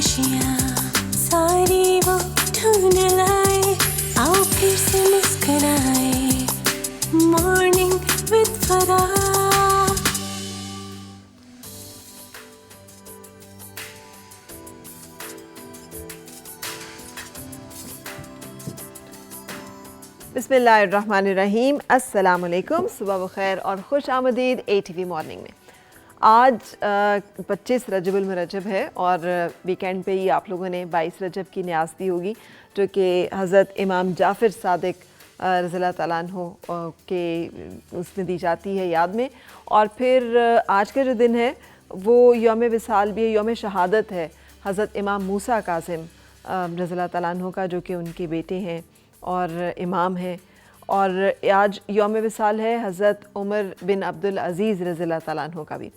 खुशियाँ सारी वो ढूंढ लाए, आओ फिर से मुस्कुराए, मॉर्निंग विद फरा। बिस्मिल्लाहिर्रहमानिर्रहीम, अस्सलाम वालेकुम, सुबह बखैर और खुश आमदीद ATV मॉर्निंग में। आज 25 रजबुल मुरज्जब है और वीकेंड पे ही आप लोगों ने 22 रजब की न्याज़ दी होगी, जो कि हज़रत इमाम जाफ़र सादिक रज़ियल्लाहु तआला अन्हु के उसमें दी जाती है याद में। और फिर आज का जो दिन है वो यौम विसाल भी है, यौम शहादत है हज़रत इमाम मूसा काज़िम रज़ियल्लाहु तआला अन्हु का, जो कि उनके बेटे हैं और इमाम हैं। और आज यौम विसाल है हज़रत उमर बिन अब्दुल अज़ीज़ रज़ियल्लाहु तआला अन्हु का भी।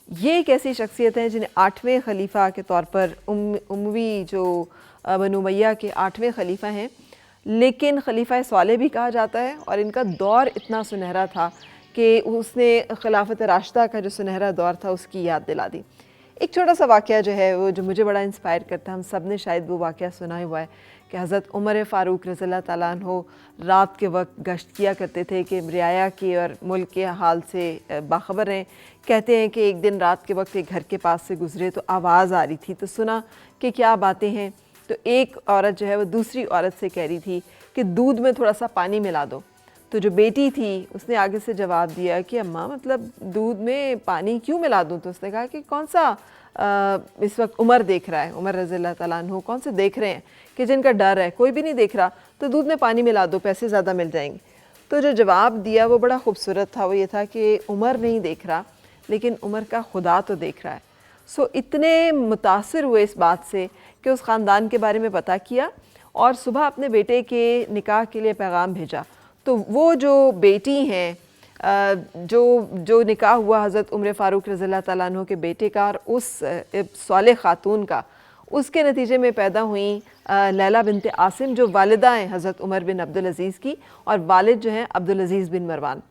ये एक ऐसी शख्सियत हैं जिन्हें 8वें खलीफा के तौर पर उमवी जो बनु उमय्या के 8वें खलीफा हैं, लेकिन खलीफा स्वालेह भी कहा जाता है। और इनका दौर इतना सुनहरा था कि उसने खिलाफत राशिदा का जो सुनहरा दौर था उसकी याद दिला दी। एक छोटा सा वाक़या जो है वो जो मुझे बड़ा इंस्पायर करता है, हम सब ने शायद वो वाक़या सुना हुआ है कि हज़रत उमर फ़ारूक रज़ियल्लाहु तआला अन्हु रात के वक्त गश्त किया करते थे कि रियाया की और मुल्क के हाल से बाखबर हैं। कहते हैं कि एक दिन रात के वक्त एक घर के पास से गुज़रे तो आवाज़ आ रही थी, तो सुना कि क्या बातें हैं। तो एक औरत जो है वो दूसरी औरत से कह रही थी कि दूध में थोड़ा सा पानी मिला दो। तो जो बेटी थी उसने आगे से जवाब दिया कि अम्मा मतलब दूध में पानी क्यों मिला दूँ। तो उसने कहा कि कौन सा इस वक्त उमर देख रहा है, उमर रज़ियल्लाहु तआला अन्हु कौन से देख रहे हैं कि जिनका डर है, कोई भी नहीं देख रहा, तो दूध में पानी मिला दो, पैसे ज़्यादा मिल जाएंगे। तो जो जवाब दिया वो बड़ा खूबसूरत था, वो ये था कि उमर नहीं देख रहा लेकिन उमर का खुदा तो देख रहा है। सो इतने मुतासिर हुए इस बात से कि उस ख़ानदान के बारे में पता किया और सुबह अपने बेटे के निकाह के लिए पैगाम भेजा। तो वो जो बेटी हैं जो निकाह हुआ हज़रत उमर फ़ारूक रज़ियल्लाहु तआला अन्हु के बेटे का और उस स्वालेह ख़ातून का, उसके नतीजे में पैदा हुई लैला बिनते आसिम, जो वालिदा हैं हज़रत उमर बिन अब्दुल अज़ीज़ की और वालिद जो हैं अब्दुल अज़ीज़ बिन मरवान।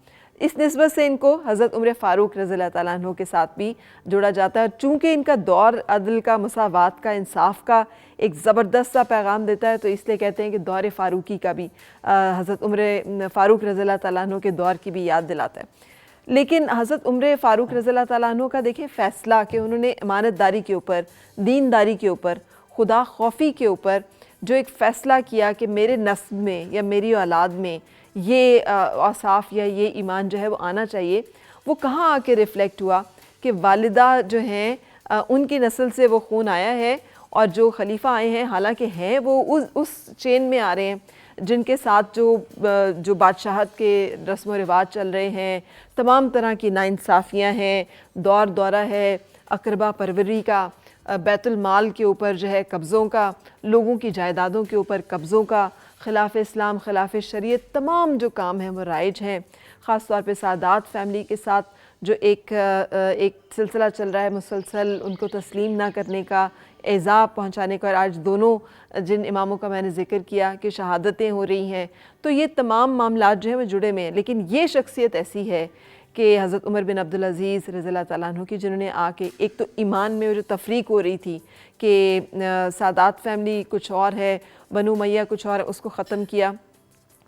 इस निस्बत से इनको हज़रत उमर फ़ारूक रज़ियल्लाहु तआला अन्हु के साथ भी जोड़ा जाता है। चूँकि इनका दौर अदल का, मसावात का, इंसाफ का एक ज़बरदस्त सा पैगाम देता है, तो इसलिए कहते हैं कि दौर फ़ारूकी का भी हज़रत उमर फ़ारूक रज़ियल्लाहु तआला अन्हु के दौर की भी याद दिलाता है। लेकिन हज़रत उमर फ़ारूक रज़ियल्लाहु तआला अन्हु का देखें फ़ैसला कि उन्होंने इमानतदारी के ऊपर, दीनदारी के ऊपर, खुदा खौफी के ऊपर जो एक फ़ैसला किया कि मेरे नस्ब में या मेरी औलाद में ये औसाफ या ये ईमान जो है वो आना चाहिए, वो कहाँ आके रिफ़्लेक्ट हुआ कि वालिदा जो हैं उनकी नस्ल से वो खून आया है और जो खलीफ़ा आए हैं हालांकि हैं वो उस चेन में आ रहे हैं जिनके साथ जो बादशाहत के रस्म व रिवाज चल रहे हैं, तमाम तरह की नाइंसाफ़ियाँ हैं, दौर दौरा है, अकरबा परवरी का, बैतुल माल के ऊपर जो है कब्ज़ों का, लोगों की जायदादों के ऊपर कब्ज़ों का, खिलाफ इस्लाम, खिलाफ शरीयत, तमाम जो काम हैं वो राइज हैं। ख़ास तौर पे सादात फैमिली के साथ जो एक सिलसिला चल रहा है मुसलसल उनको तस्लीम ना करने का, एज़ाब पहुँचाने का। और आज दोनों जिन इमामों का मैंने ज़िक्र किया कि शहादतें हो रही हैं, तो ये तमाम मामलात जो हैं वो जुड़े में हैं। लेकिन ये शख्सियत ऐसी है कि हज़रत उमर बिन अब्दुल अज़ीज़ रज़ियल्लाहु तआला अन्हु की, जिन्होंने आके एक तो ईमान में जो तफरीक हो रही थी कि सादात फैमिली कुछ और है, बनु उमय्या कुछ और, उसको ख़त्म किया।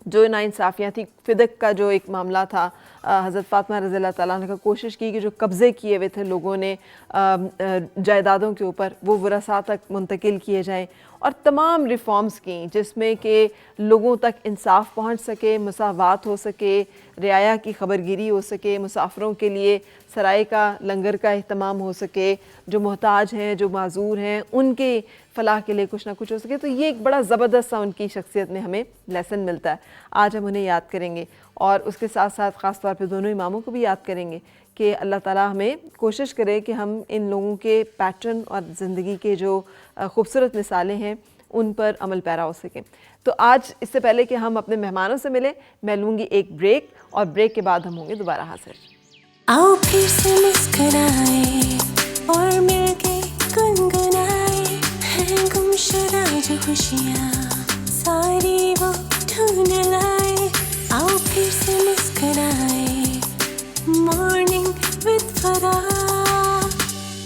जो नाइंसाफ़ियाँ थी, फ़िदक का जो एक मामला था, हज़रत फ़ातिमा रज़ियल्लाहु तआला अन्हा का कोशिश की कि जो कब्ज़े किए हुए थे लोगों ने जायदादों के ऊपर, वो वरसा तक मुंतकिल किए जाएँ। और तमाम रिफ़ॉर्म्स की जिसमें कि लोगों तक इंसाफ पहुँच सके, मसावात हो सके, रियाया की खबरगिरी हो सके, मुसाफिरों के लिए सराय का लंगर का अहतमाम हो सके, जो मोहताज हैं, जो माजूर हैं, उनके फ़लाह के लिए कुछ ना कुछ हो सके। तो ये एक बड़ा ज़बरदस्त सा उनकी शख्सियत में हमें लेसन मिलता है। आज हम उन्हें याद करेंगे और उसके साथ साथ ख़ास तौर पे दोनों इमामों को भी याद करेंगे कि अल्लाह ताला हमें कोशिश करे कि हम इन लोगों के पैटर्न और ज़िंदगी के जो खूबसूरत मिसालें हैं उन पर अमल पैरा हो सकें। तो आज इससे पहले कि हम अपने मेहमानों से मिलें, मैं लूँगी एक ब्रेक और ब्रेक के बाद हम होंगे दोबारा हाजिर। आओ फिर से मुस्कुराए और मिलके गुनगुनाए, हैं गुमशुदा जो खुशियाँ सारी वो ढूंढ लाए, आओ फिर से मुस्कुराए, मॉर्निंग विद फरा।